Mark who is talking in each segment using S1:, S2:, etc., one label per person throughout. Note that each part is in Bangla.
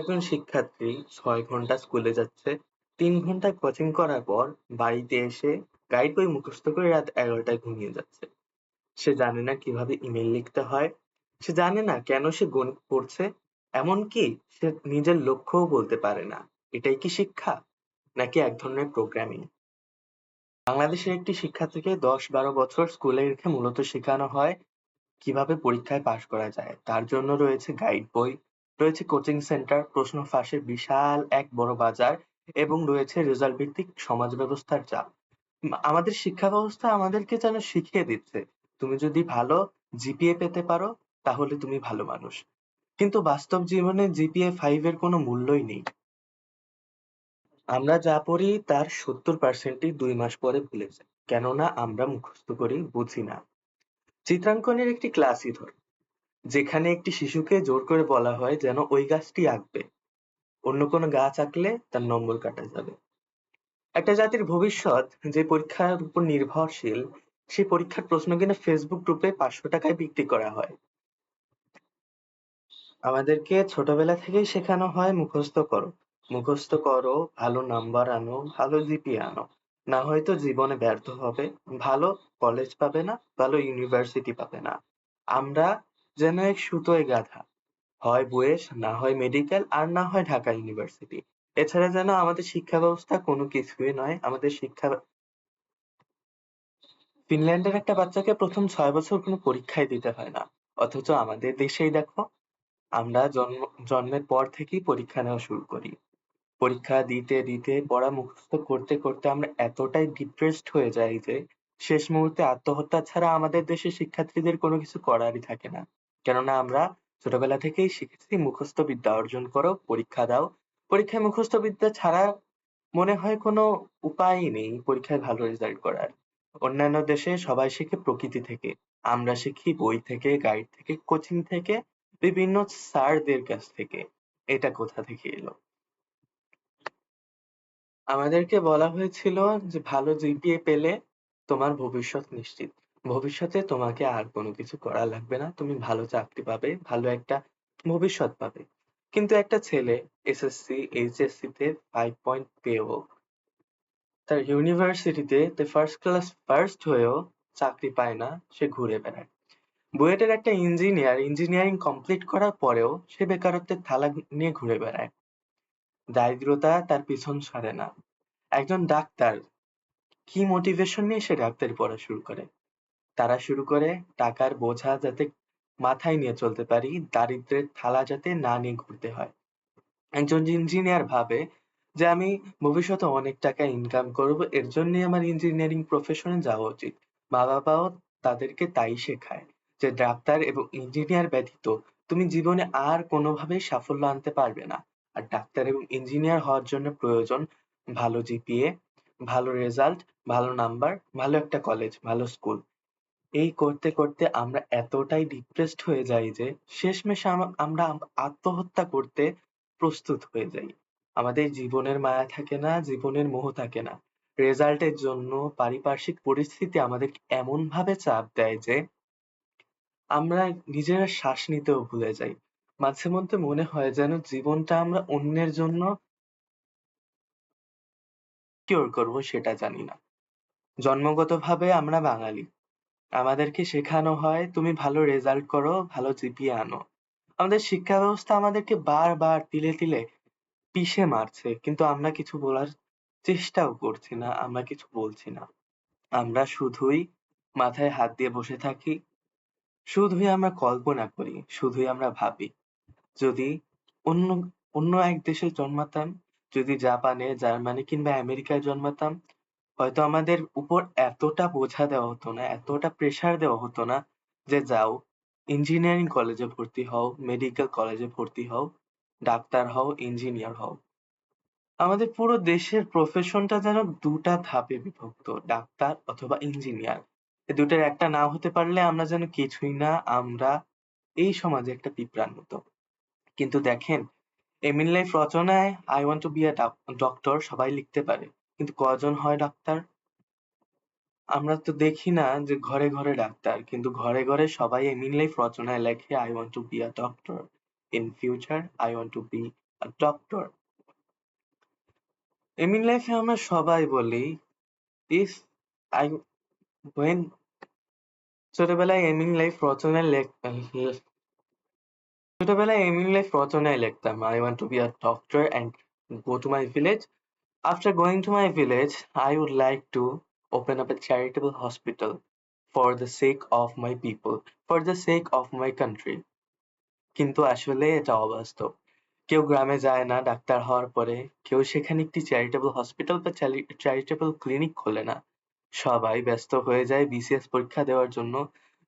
S1: একজন শিক্ষার্থী ৬ ঘন্টা স্কুলে যাচ্ছে, ৩ ঘন্টা কোচিং করার পর বাড়িতে এসে গাইড বই মুখস্থ করে রাত ১১টায় ঘুমিয়ে যাচ্ছে। সে জানে না কিভাবে ইমেইল লিখতে হয়, সে জানে না কেন সে গণিত পড়ছে, এমনকি সে নিজের লক্ষ্যও বলতে পারে না। এটাই কি শিক্ষা? নাকি এক ধরনের প্রোগ্রামিং? বাংলাদেশের একটি শিক্ষার্থীকে ১০-১২ বছর স্কুলে রেখে মূলত শেখানো হয় কিভাবে পরীক্ষায় পাশ করা যায়। তার জন্য রয়েছে গাইড বই, রয়েছে কোচিং সেন্টার, প্রশ্ন ফাঁসের বিশাল এক বড় বাজার এবং রয়েছে রেজাল্ট ভিত্তিক সমাজ ব্যবস্থার চাপ। আমাদের শিক্ষা ব্যবস্থা আমাদেরকে যেন শিখিয়ে দিচ্ছে, তুমি যদি ভালো জিপিএ পেতে পারো তাহলে তুমি ভালো মানুষ। কিন্তু বাস্তব জীবনে জিপিএ 5 এর কোনো মূল্যই নেই। আমরা যা পড়ি তার 70% ২ মাস পরে ভুলে যাই। কেননা আমরা মুখস্থ করি, বুঝি না। চিত্রাঙ্কনের একটি ক্লাসই ধর, যেখানে একটি শিশুকে জোর করে বলা হয় যেন ওই গাছটি আঁকবে, অন্য কোনো গাছ আঁকলে তার নম্বর কাটা যাবে। একটা জাতির ভবিষ্যৎ যে পরীক্ষার উপর নির্ভরশীল, সেই পরীক্ষার প্রশ্ন কিনা ফেসবুক গ্রুপে ৫০০ টাকায় বিক্রি করা হয়। আমাদেরকে ছোটবেলা থেকেই শেখানো হয় মুখস্থ করো, মুখস্থ করো, ভালো নাম্বার আনো, ভালো জিপিএ আনো, না হয়তো জীবনে ব্যর্থ হবে, ভালো কলেজ পাবে না, ভালো ইউনিভার্সিটি পাবে না। আমরা যেন এক সুতোয় গাঁথা, হয় বুয়েট, না হয় মেডিকেল, আর না হয় ঢাকা ইউনিভার্সিটি। এছাড়া যেন আমাদের শিক্ষা ব্যবস্থা কোনো কিছুই নয়। আমাদের শিক্ষা ফিনল্যান্ডের একটা বাচ্চাকে প্রথম ৬ বছর কোনো পরীক্ষাই দিতে হয় না, অথচ আমাদের দেশেই দেখো, আমরা জন্মের পর থেকেই পরীক্ষা নেওয়া শুরু করি। পরীক্ষা দিতে দিতে পড়া মুখস্থ করতে করতে আমরা এতটাই ডিপ্রেসড হয়ে যাই যে শেষ মুহূর্তে আত্মহত্যা ছাড়া আমাদের দেশের শিক্ষার্থীদের কোনো কিছু করারই থাকে না। কেননা আমরা ছোটবেলা থেকেই শিখেছি মুখস্থ বিদ্যা অর্জন করো, পরীক্ষা দাও। পরীক্ষায় মুখস্থ বিদ্যা ছাড়া মনে হয় কোনো উপায়ই নেই পরীক্ষায় ভালো রেজাল্ট করার। অন্যান্য দেশে সবাই শেখে প্রকৃতি থেকে, আমরা শিখি বই থেকে, গাইড থেকে, কোচিং থেকে, বিভিন্ন স্যারদের কাছ থেকে। এটা কোথা থেকে এলো? আমাদেরকে বলা হয়েছিল যে ভালো জিপিএ পেলে তোমার ভবিষ্যৎ নিশ্চিত। ভবিষ্যতে তোমাকে আর কোনো কিছু করা লাগবে না। তুমি ভালো চাকরি পাবে, ভালো একটা ভবিষ্যৎ পাবে। কিন্তু একটা ছেলে এসএসসি, এইচএসসি তে 5 পয়েন্ট পেয়েও তার ইউনিভার্সিটিতে ফার্স্ট ক্লাস ফার্স্ট হয়েও চাকরি পায় না, সে ঘুরে বেড়ায়। বুয়েটের একটা ইঞ্জিনিয়ার ইঞ্জিনিয়ারিং কমপ্লিট করার পরেও সে বেকারত্বের থালা নিয়ে ঘুরে বেড়ায়। দারিদ্রতা তার পিছন ছাড়ে না। একজন ডাক্তার কি মোটিভেশন নিয়ে সে ডাক্তারি পড়া শুরু করে? তারা শুরু করে টাকার বোঝা যাতে মাথায় নিয়ে চলতে পারি, দারিদ্র্যের থালা যাতে না নিয়ে ঘুরতে হয়। একজন ইঞ্জিনিয়ার ভাবে যে আমি ভবিষ্যতে অনেক টাকা ইনকাম করব, এর জন্যই আমার ইঞ্জিনিয়ারিং প্রফেশনে যাওয়া উচিত। মা বাবাও তাদেরকে তাই শেখায় যে ডাক্তার এবং ইঞ্জিনিয়ার ব্যতীত তুমি জীবনে আর কোনোভাবেই সাফল্য আনতে পারবে না। আর ডাক্তার এবং ইঞ্জিনিয়ার হওয়ার জন্য প্রয়োজন ভালো জিপিএ, ভালো রেজাল্ট, ভালো নাম্বার, ভালো একটা কলেজ, ভালো স্কুল। এই করতে করতে আমরা এতটাই ডিপ্রেসড হয়ে যাই যে শেষমেশ আমরা আত্মহত্যা করতে প্রস্তুত হয়ে যাই। আমাদের জীবনের মায়া থাকে না, জীবনের মোহ থাকে না। রেজাল্টের জন্য পারিপার্শ্বিক পরিস্থিতি আমাদেরকে এমন ভাবে চাপ দেয় যে আমরা নিজেরা শ্বাস নিতেও ভুলে যাই। মাঝে মধ্যে মনে হয় যেন জীবনটা আমরা অন্যের জন্য কিওর করবো সেটা জানি না। জন্মগতভাবে আমরা বাঙালি। আমাদেরকে শেখানো হয় তুমি ভালো রেজাল্ট করো, ভালো জিপিএ আনো। আমাদের শিক্ষা ব্যবস্থা আমাদেরকে বারবার তিলে তিলে পিষে মারছে, কিন্তু আমরা কিছু বলার চেষ্টাও করছি না, আমরা কিছু বলছি না। আমরা শুধুই মাথায় হাত দিয়ে বসে থাকি, শুধুই আমরা কল্পনা করি, শুধুই আমরা ভাবি যদি অন্য অন্য এক দেশে জন্মাতাম, যদি জাপানে, জার্মানি কিংবা আমেরিকায় জন্মাতাম, হয়তো আমাদের উপর এতটা বোঝা দেওয়া হতো না, এতটা প্রেসার দেওয়া হতো না যে যাও ইঞ্জিনিয়ারিং কলেজে ভর্তি হও, মেডিকেল কলেজে ভর্তি হও, ডাক্তার হও, ইঞ্জিনিয়ার হও। আমাদের পুরো দেশের প্রফেশনটা যেন ২টা ধাপে বিভক্ত, ডাক্তার অথবা ইঞ্জিনিয়ার। এ দুটোর একটা না হতে পারলে আমরা যেন কিছুই না, আমরা এই সমাজে একটা পিঁপড়ার মতো। কিন্তু দেখেন, এমিল লাইফ রচনায় I want to be a doctor সবাই লিখতে পারে, কিন্তু কজন হয় ডাক্তার? আমরা তো দেখি না যে ঘরে ঘরে ডাক্তার, কিন্তু ঘরে ঘরে সবাই এমিল লাইফ রচনায় লেখে I want to be a doctor, in future I want to be doctor. এমনি লাইফে আমরা সবাই বলি ইফ আই when ছোটবেলায় এমিং লাইফ রচনায় ছোটবেলায় এমিং লাইফ রচনায় লিখতাম I want to be a doctor and go to my village. After going to my village, I would like to open up a charitable hospital for the sake of my people, for the sake of my country. কিন্তু আসলে এটা অবাস্তব। কেউ গ্রামে যায় না ডাক্তার হওয়ার পরে, কেউ সেখানে একটি চ্যারিটেবল হসপিটাল বা চ্যারিটেবল ক্লিনিক খোলে না। সবাই ব্যস্ত হয়ে যায় বিসিএস পরীক্ষা দেওয়ার জন্য।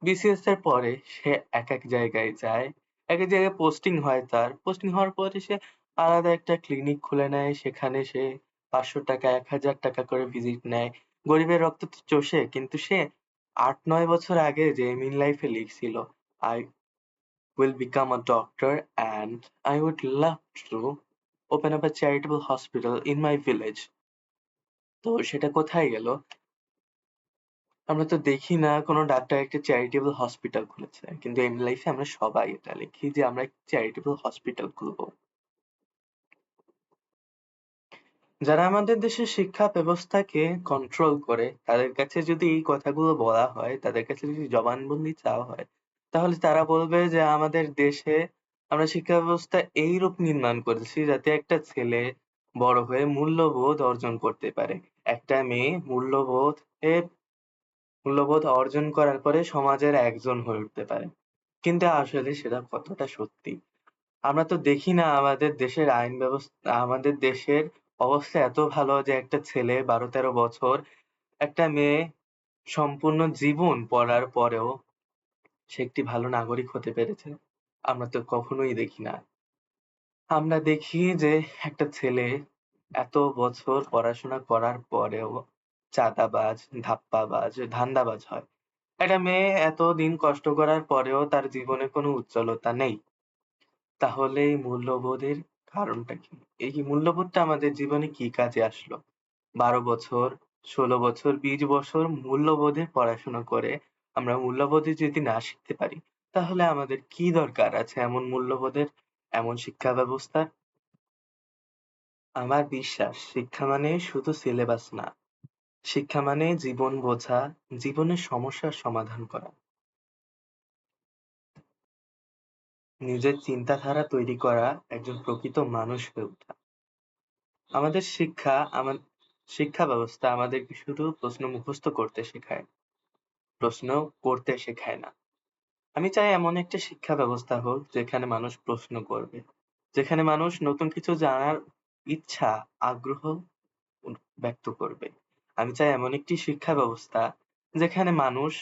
S1: বিসিএস এর পরে সে এক জায়গায় যায়, এক জায়গায় পোস্টিং হয় তার। পোস্টিং হওয়ার পরে সে আলাদা একটা ক্লিনিক খুলে নেয়, সেখানে সে ৫০০ টাকা ১,০০০ টাকা করে ভিজিট নেয়। গরিবের রক্ত তো চোষে, কিন্তু সে ৮-৯ বছর আগে যে মিন লাইফে লিখছিল I will become a doctor and I would love to open up a charitable hospital in my village. তো সেটা কোথায় গেল? আমরা তো দেখি না কোনো ডাক্তার একটা চ্যারিটেবল হসপিটাল খুলেছে। কিন্তু এম লাইফে আমরা সবাই এটা লিখি যে আমরা চ্যারিটেবল হসপিটাল খুলবো। যারা আমাদের দেশের শিক্ষা ব্যবস্থাকে কন্ট্রোল করে তাদের কাছে যদি এই কথাগুলো বলা হয়, তাদের কাছে যদি জবানবন্দি চাওয়া হয়, তাহলে তারা বলবে যে আমাদের দেশে আমরা শিক্ষা ব্যবস্থা এইরূপ নির্মাণ করেছি যাতে একটা ছেলে বড় হয়ে মূল্যবোধ অর্জন করতে পারে। একটা মেয়ে মূল্যবোধ অর্জন করার পরে সমাজের একজন হয়ে উঠতে পারে। কিন্তু আসলে সেটা কতটা সত্যি? আমরা তো দেখি না আমাদের দেশের আইন ব্যবস্থা, আমাদের দেশের অবস্থা এত ভালো যে একটা ছেলে ১২-১৩ বছর, একটা মেয়ে সম্পূর্ণ জীবন পড়ার পরেও সে একটি ভালো নাগরিক হতে পেরেছে। আমরা তো কখনোই দেখি না। আমরা দেখি যে একটা ছেলে এত বছর পড়াশোনা করার পরেও চাঁদাবাজ, ধাপ্পাবাজ, ধান্দাবাজ হয়। একটা মেয়ে এতদিন কষ্ট করার পরেও তার জীবনে কোনো উজ্জ্বলতা নেই। তাহলে এই মূল্যবোধের কারণটা কি? এই মূল্যবোধটা আমাদের জীবনে কি কাজে আসলো? ১২ বছর, ১৬ বছর, ২০ বছর মূল্যবোধে পড়াশোনা করে আমরা মূল্যবোধই যদি না শিখতে পারি, তাহলে আমাদের কি দরকার আছে এমন মূল্যবোধের, এমন শিক্ষা ব্যবস্থার? আমার বিশ্বাস শিক্ষা মানে শুধু সিলেবাস না। শিক্ষা মানে জীবন বোঝা, জীবনের সমস্যার সমাধান করা, নিজের চিন্তাধারা তৈরি করা, একজন প্রকৃত মানুষ হয়ে ওঠা। আমাদের শিক্ষা ব্যবস্থা আমাদেরকে শুধু প্রশ্ন মুখস্থ করতে শেখায়, প্রশ্ন করতে শেখায় না। আমি চাই এমন একটা শিক্ষা ব্যবস্থা হোক যেখানে মানুষ প্রশ্ন করবে, যেখানে মানুষ নতুন কিছু জানার ইচ্ছা, আগ্রহ ব্যক্ত করবে। আমি চাই এমন একটি শিক্ষা ব্যবস্থা যেখানে মানুষ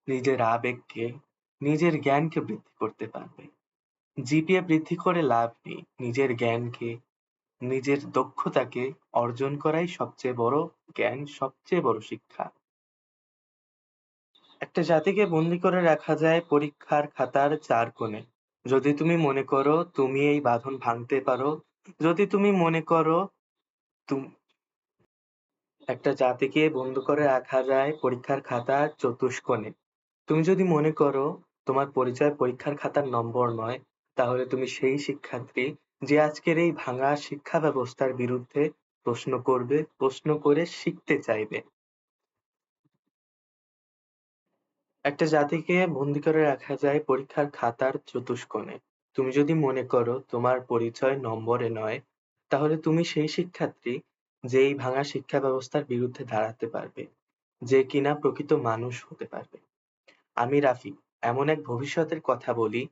S1: নিজের আবেগকে, নিজের জ্ঞানকে বৃদ্ধি করতে পারবে। জিপিএ বৃদ্ধি করে লাভ নেই। নিজের জ্ঞানকে, নিজের দক্ষতাকে অর্জন করাই সবচেয়ে বড় জ্ঞান, সবচেয়ে বড় শিক্ষা। একটা জাতিকে বন্দী করে রাখা যায় পরীক্ষার খাতার ৪ কোণে। যদি তুমি মনে করো তুমি এই বাঁধন ভাঙতে পারো, যদি তুমি মনে করো তুম একটা জাতিকে বন্দী করে রাখা যায় পরীক্ষার খাতার চতুষ্কোণে। তুমি যদি মনে করো তোমার পরিচয় পরীক্ষার খাতার নম্বর নয়, তাহলে তুমি সেই শিক্ষার্থী যে আজকের এই ভাঙা শিক্ষা ব্যবস্থার বিরুদ্ধে প্রশ্ন করবে, প্রশ্ন করে শিখতে চাইবে। একটা জাতিকে বন্দী করে রাখা যায় পরীক্ষার খাতার চতুষ্কোণে। তুমি যদি মনে করো তোমার পরিচয় নম্বরে নয়, তাহলে তুমি সেই শিক্ষার্থী যে এই ভাঙা শিক্ষা ব্যবস্থার বিরুদ্ধে দাঁড়াতে পারবে, যে কিনা প্রকৃত মানুষ হতে পারবে। আমি রাফি, এমন এক ভবিষ্যতের কথা বলি